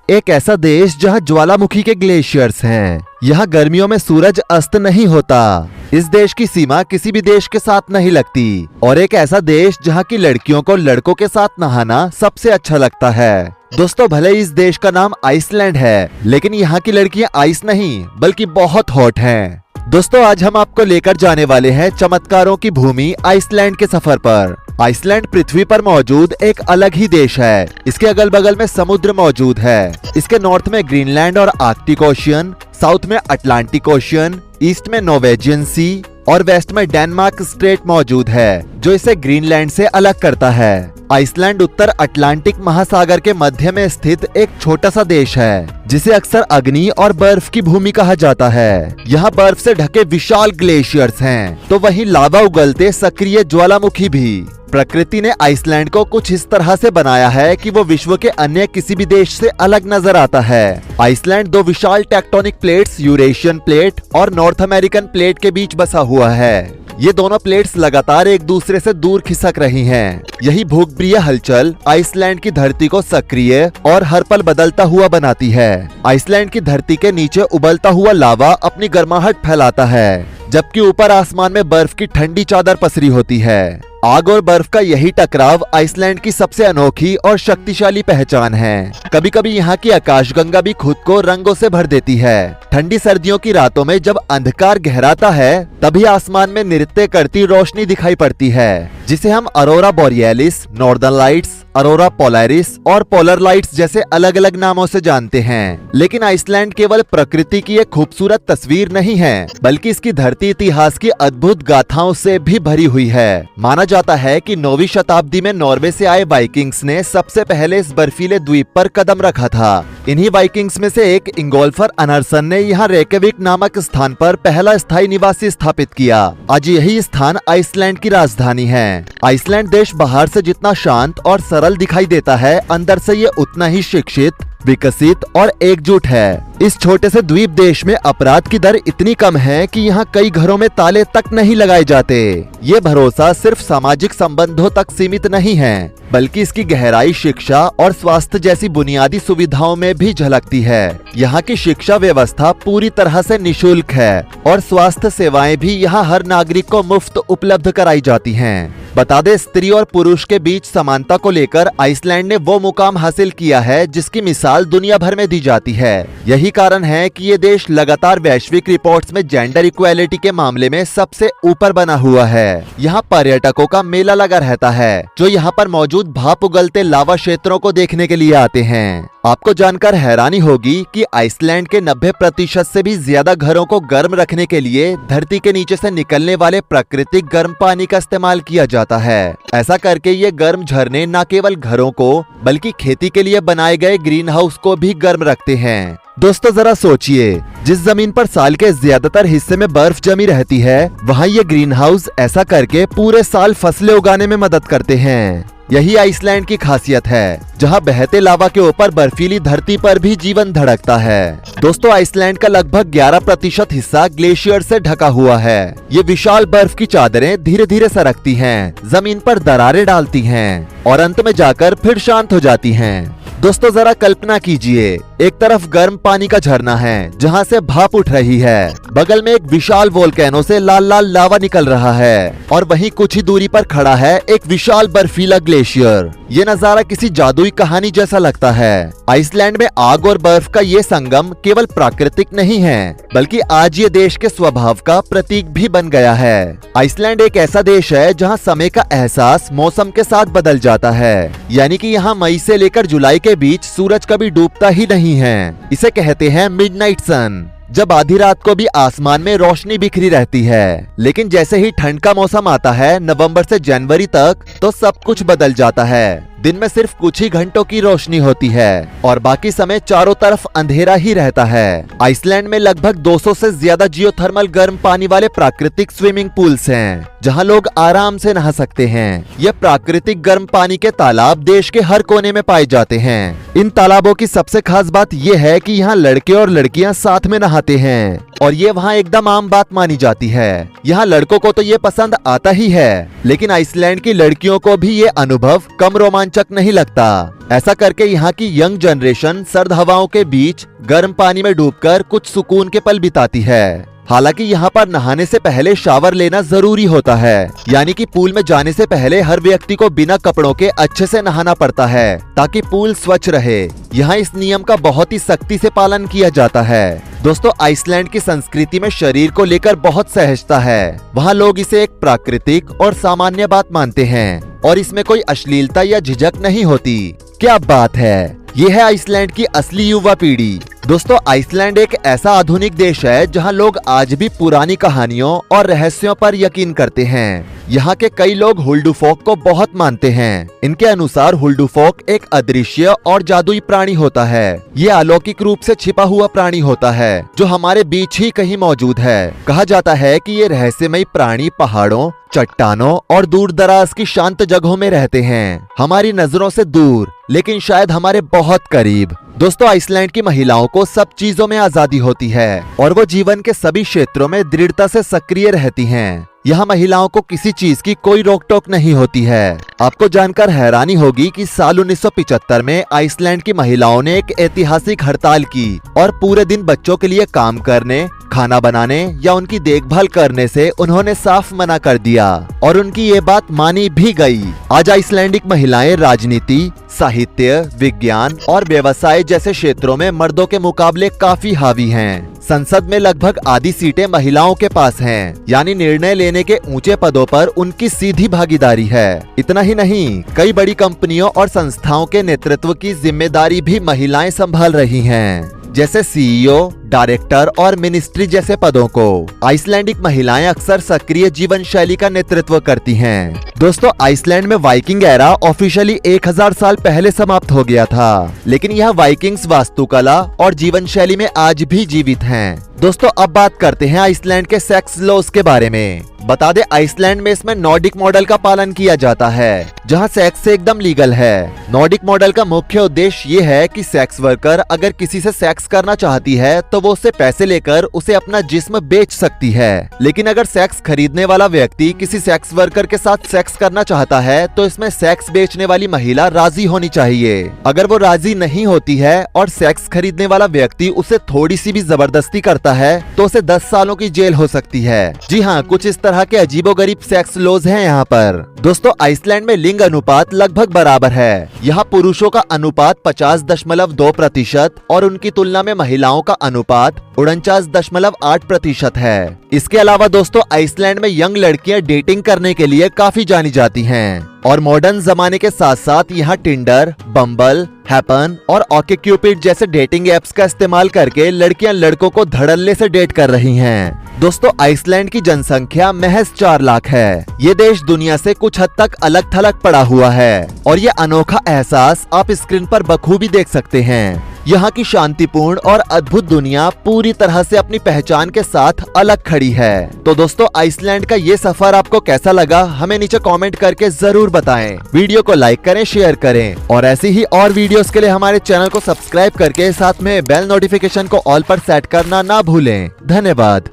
एक ऐसा देश जहां ज्वालामुखी के ग्लेशियर्स हैं। यहाँ गर्मियों में सूरज अस्त नहीं होता। इस देश की सीमा किसी भी देश के साथ नहीं लगती। और एक ऐसा देश जहाँ की लड़कियों को लड़कों के साथ नहाना सबसे अच्छा लगता है। दोस्तों, भले इस देश का नाम आइसलैंड है, लेकिन यहाँ की लड़कियां आइस नहीं बल्कि बहुत हॉट हैं। दोस्तों, आज हम आपको लेकर जाने वाले हैं चमत्कारों की भूमि आइसलैंड के सफर पर। आइसलैंड पृथ्वी पर मौजूद एक अलग ही देश है। इसके अगल बगल में समुद्र मौजूद है। इसके नॉर्थ में ग्रीनलैंड और आर्कटिक ओशियन, साउथ में अटलांटिक ओशियन, ईस्ट में नॉर्वेजियन सी और वेस्ट में डेनमार्क स्ट्रेट मौजूद है, जो इसे ग्रीनलैंड से अलग करता है। आइसलैंड उत्तर अटलांटिक महासागर के मध्य में स्थित एक छोटा सा देश है, जिसे अक्सर अग्नि और बर्फ की भूमि कहा जाता है। यहाँ बर्फ से ढके विशाल ग्लेशियर्स हैं, तो वहीं लावा उगलते सक्रिय ज्वालामुखी भी। प्रकृति ने आइसलैंड को कुछ इस तरह से बनाया है कि वो विश्व के अन्य किसी भी देश से अलग नजर आता है। आइसलैंड दो विशाल टेक्टोनिक प्लेट्स यूरेशियन प्लेट और नॉर्थ अमेरिकन प्लेट के बीच बसा हुआ है। ये दोनों प्लेट्स लगातार एक दूसरे से दूर खिसक रही हैं। यही भूगर्भीय हलचल आइसलैंड की धरती को सक्रिय और हर पल बदलता हुआ बनाती है। आइसलैंड की धरती के नीचे उबलता हुआ लावा अपनी गर्माहट फैलाता है, जबकि ऊपर आसमान में बर्फ की ठंडी चादर पसरी होती है। आग और बर्फ का यही टकराव आइसलैंड की सबसे अनोखी और शक्तिशाली पहचान है। कभी कभी यहाँ की आकाशगंगा भी खुद को रंगों से भर देती है। ठंडी सर्दियों की रातों में जब अंधकार गहराता है, तभी आसमान में नृत्य करती रोशनी दिखाई पड़ती है, जिसे हम Arora बोरियलिस, northern lights, Arora Polaris और पोलर लाइट्स जैसे अलग अलग नामों से जानते हैं। लेकिन आइसलैंड केवल प्रकृति की एक खूबसूरत तस्वीर नहीं है, बल्कि इसकी धरती इतिहास की अद्भुत गाथाओं से भी भरी हुई है। माना जाता है कि 9वीं शताब्दी में नॉर्वे से आए वाइकिंग्स ने सबसे पहले इस बर्फीले द्वीप पर कदम रखा था। इन्हीं वाइकिंग्स में से एक इंगोल्फर अनरसन ने यहाँ रेकेविक नामक स्थान पर पहला स्थायी निवासी स्थापित किया। आज यही स्थान आइसलैंड की राजधानी है। आइसलैंड देश बाहर से जितना शांत और सरल दिखाई देता है, अंदर से ये उतना ही शिक्षित, विकसित और एकजुट है। इस छोटे से द्वीप देश में अपराध की दर इतनी कम है कि यहाँ कई घरों में ताले तक नहीं लगाए जाते। ये भरोसा सिर्फ सामाजिक संबंधों तक सीमित नहीं है, बल्कि इसकी गहराई शिक्षा और स्वास्थ्य जैसी बुनियादी सुविधाओं में भी झलकती है। यहाँ की शिक्षा व्यवस्था पूरी तरह से निशुल्क है और स्वास्थ्य सेवाएं भी यहाँ हर नागरिक को मुफ्त उपलब्ध कराई जाती हैं। बता दें, स्त्री और पुरुष के बीच समानता को लेकर आइसलैंड ने वो मुकाम हासिल किया है जिसकी मिसाल दुनिया भर में दी जाती है। यही कारण है कि ये देश लगातार वैश्विक रिपोर्ट्स में जेंडर इक्वालिटी के मामले में सबसे ऊपर बना हुआ है। यहाँ पर्यटकों का मेला लगा रहता है, जो यहाँ पर मौजूद भाप उगलते लावा क्षेत्रों को देखने के लिए आते हैं। आपको जानकर हैरानी होगी कि आइसलैंड के 90% से भी ज्यादा घरों को गर्म रखने के लिए धरती के नीचे से निकलने वाले प्राकृतिक गर्म पानी का इस्तेमाल किया जाता है। ऐसा करके ये गर्म झरने न केवल घरों को बल्कि खेती के लिए बनाए गए ग्रीन हाउस को भी गर्म रखते हैं। दोस्तों, जरा सोचिए, जिस जमीन पर साल के ज्यादातर हिस्से में बर्फ जमी रहती है, वहाँ ये ग्रीन हाउस ऐसा करके पूरे साल फसलें उगाने में मदद करते हैं। यही आइसलैंड की खासियत है, जहाँ बहते लावा के ऊपर बर्फीली धरती पर भी जीवन धड़कता है। दोस्तों, आइसलैंड का लगभग 11% हिस्सा ग्लेशियर से ढका हुआ है। ये विशाल बर्फ की चादरें धीरे धीरे सरकती हैं, जमीन पर दरारें डालती हैं और अंत में जाकर फिर शांत हो जाती हैं। दोस्तों, जरा कल्पना कीजिए, एक तरफ गर्म पानी का झरना है जहां से भाप उठ रही है, बगल में एक विशाल वोल्केनो से लाल लाल लावा निकल रहा है और वहीं कुछ ही दूरी पर खड़ा है एक विशाल बर्फीला ग्लेशियर। ये नजारा किसी जादुई कहानी जैसा लगता है। आइसलैंड में आग और बर्फ का ये संगम केवल प्राकृतिक नहीं है, बल्कि आज ये देश के स्वभाव का प्रतीक भी बन गया है। आइसलैंड एक ऐसा देश है जहाँ समय का एहसास मौसम के साथ बदल जाता है, यानी कि यहाँ मई से लेकर जुलाई के बीच सूरज कभी डूबता ही नहीं है। इसे कहते हैं मिडनाइट सन। जब आधी रात को भी आसमान में रोशनी बिखरी रहती है, लेकिन जैसे ही ठंड का मौसम आता है, नवंबर से जनवरी तक, तो सब कुछ बदल जाता है। दिन में सिर्फ कुछ ही घंटों की रोशनी होती है और बाकी समय चारों तरफ अंधेरा ही रहता है। आइसलैंड में लगभग 200 से ज्यादा जियोथर्मल गर्म पानी वाले प्राकृतिक स्विमिंग पूल्स हैं, जहां लोग आराम से नहा सकते हैं। ये प्राकृतिक गर्म पानी के तालाब देश के हर कोने में पाए जाते हैं। इन तालाबों की सबसे खास बात ये है कि यहाँ लड़के और लड़कियां साथ में नहाते हैं और ये वहाँ एकदम आम बात मानी जाती है। यहाँ लड़कों को तो ये पसंद आता ही है, लेकिन आइसलैंड की लड़कियों को भी ये अनुभव कम रोमांचक रोमांचक नहीं लगता। ऐसा करके यहाँ की यंग जनरेशन सर्द हवाओं के बीच गर्म पानी में डूबकर कुछ सुकून के पल बिताती है। हालांकि यहाँ पर नहाने से पहले शावर लेना जरूरी होता है, यानी कि पूल में जाने से पहले हर व्यक्ति को बिना कपड़ों के अच्छे से नहाना पड़ता है ताकि पूल स्वच्छ रहे। यहाँ इस नियम का बहुत ही सख्ती से पालन किया जाता है। दोस्तों, आइसलैंड की संस्कृति में शरीर को लेकर बहुत सहजता है। वहाँ लोग इसे एक प्राकृतिक और सामान्य बात मानते हैं और इसमें कोई अश्लीलता या झिझक नहीं होती। क्या बात है, ये है आइसलैंड की असली युवा पीढ़ी। दोस्तों, आइसलैंड एक ऐसा आधुनिक देश है जहां लोग आज भी पुरानी कहानियों और रहस्यों पर यकीन करते हैं। यहाँ के कई लोग हुल्डुफोक को बहुत मानते हैं। इनके अनुसार हुल्डुफोक एक अदृश्य और जादुई प्राणी होता है। ये अलौकिक रूप से छिपा हुआ प्राणी होता है जो हमारे बीच ही कहीं मौजूद है। कहा जाता है कि ये रहस्यमयी प्राणी पहाड़ों, चट्टानों और दूर दराज की शांत जगहों में रहते हैं, हमारी नजरों से दूर लेकिन शायद हमारे बहुत करीब। दोस्तों, आइसलैंड की महिलाओं को सब चीजों में आजादी होती है और वो जीवन के सभी क्षेत्रों में दृढ़ता से सक्रिय रहती हैं। यहाँ महिलाओं को किसी चीज की कोई रोक टोक नहीं होती है। आपको जानकर हैरानी होगी कि साल 1975 में आइसलैंड की महिलाओं ने एक ऐतिहासिक हड़ताल की और पूरे दिन बच्चों के लिए काम करने, खाना बनाने या उनकी देखभाल करने से उन्होंने साफ मना कर दिया और उनकी ये बात मानी भी गई। आज आइसलैंडिक महिलाएं राजनीति, साहित्य, विज्ञान और व्यवसाय जैसे क्षेत्रों में मर्दों के मुकाबले काफी हावी हैं। संसद में लगभग आधी सीटें महिलाओं के पास हैं, यानी निर्णय लेने के ऊंचे पदों पर उनकी सीधी भागीदारी है। इतना ही नहीं, कई बड़ी कंपनियों और संस्थाओं के नेतृत्व की जिम्मेदारी भी महिलाएं संभाल रही हैं, जैसे सीईओ, डायरेक्टर और मिनिस्ट्री जैसे पदों को। आइसलैंडिक महिलाएं अक्सर सक्रिय जीवन शैली का नेतृत्व करती हैं। दोस्तों, आइसलैंड में वाइकिंग एरा ऑफिशियली 1000 साल पहले समाप्त हो गया था, लेकिन यह वाइकिंग्स वास्तुकला और जीवन शैली में आज भी जीवित हैं। दोस्तों, अब बात करते हैं आइसलैंड के सेक्स लॉज के बारे में। बता दे, आइसलैंड में इसमें नॉर्डिक मॉडल का पालन किया जाता है, जहां सेक्स एकदम लीगल है। नॉर्डिक मॉडल का मुख्य उद्देश्य ये है कि सेक्स वर्कर अगर किसी से सेक्स करना चाहती है तो वो उससे पैसे लेकर उसे अपना जिस्म बेच सकती है, लेकिन अगर सेक्स खरीदने वाला व्यक्ति किसी सेक्स वर्कर के साथ सेक्स करना चाहता है तो इसमें सेक्स बेचने वाली महिला राजी होनी चाहिए। अगर वो राजी नहीं होती है और सेक्स खरीदने वाला व्यक्ति उसे थोड़ी सी भी जबरदस्ती करता है तो उसे 10 सालों की जेल हो सकती है। जी हाँ, कुछ इस तरह के अजीबोगरीब सेक्स लॉज हैं यहाँ पर। दोस्तों, आइसलैंड में लिंग अनुपात लगभग बराबर है। यहाँ पुरुषों का अनुपात 50.2% और उनकी तुलना में महिलाओं का अनुपात 49.8% है। इसके अलावा दोस्तों, आइसलैंड में यंग लड़कियां डेटिंग करने के लिए काफी जानी जाती हैं और मॉडर्न जमाने के साथ साथ यहाँ टिंडर, बम्बल, हैपन और ओकेक्यूपिड जैसे डेटिंग एप्स का इस्तेमाल करके लड़कियां लड़कों को धड़ल्ले से डेट कर रही हैं। दोस्तों, आइसलैंड की जनसंख्या महज 4 लाख है। ये देश दुनिया से कुछ हद तक अलग थलग पड़ा हुआ है और ये अनोखा एहसास आप स्क्रीन पर बखूबी देख सकते हैं। यहाँ की शांतिपूर्ण और अद्भुत दुनिया पूरी तरह से अपनी पहचान के साथ अलग खड़ी है। तो दोस्तों, आइसलैंड का ये सफर आपको कैसा लगा हमें नीचे कमेंट करके जरूर बताएं। वीडियो को लाइक करें, शेयर करें और ऐसी ही और वीडियोस के लिए हमारे चैनल को सब्सक्राइब करके साथ में बेल नोटिफिकेशन को ऑल पर सेट करना ना भूलें। धन्यवाद।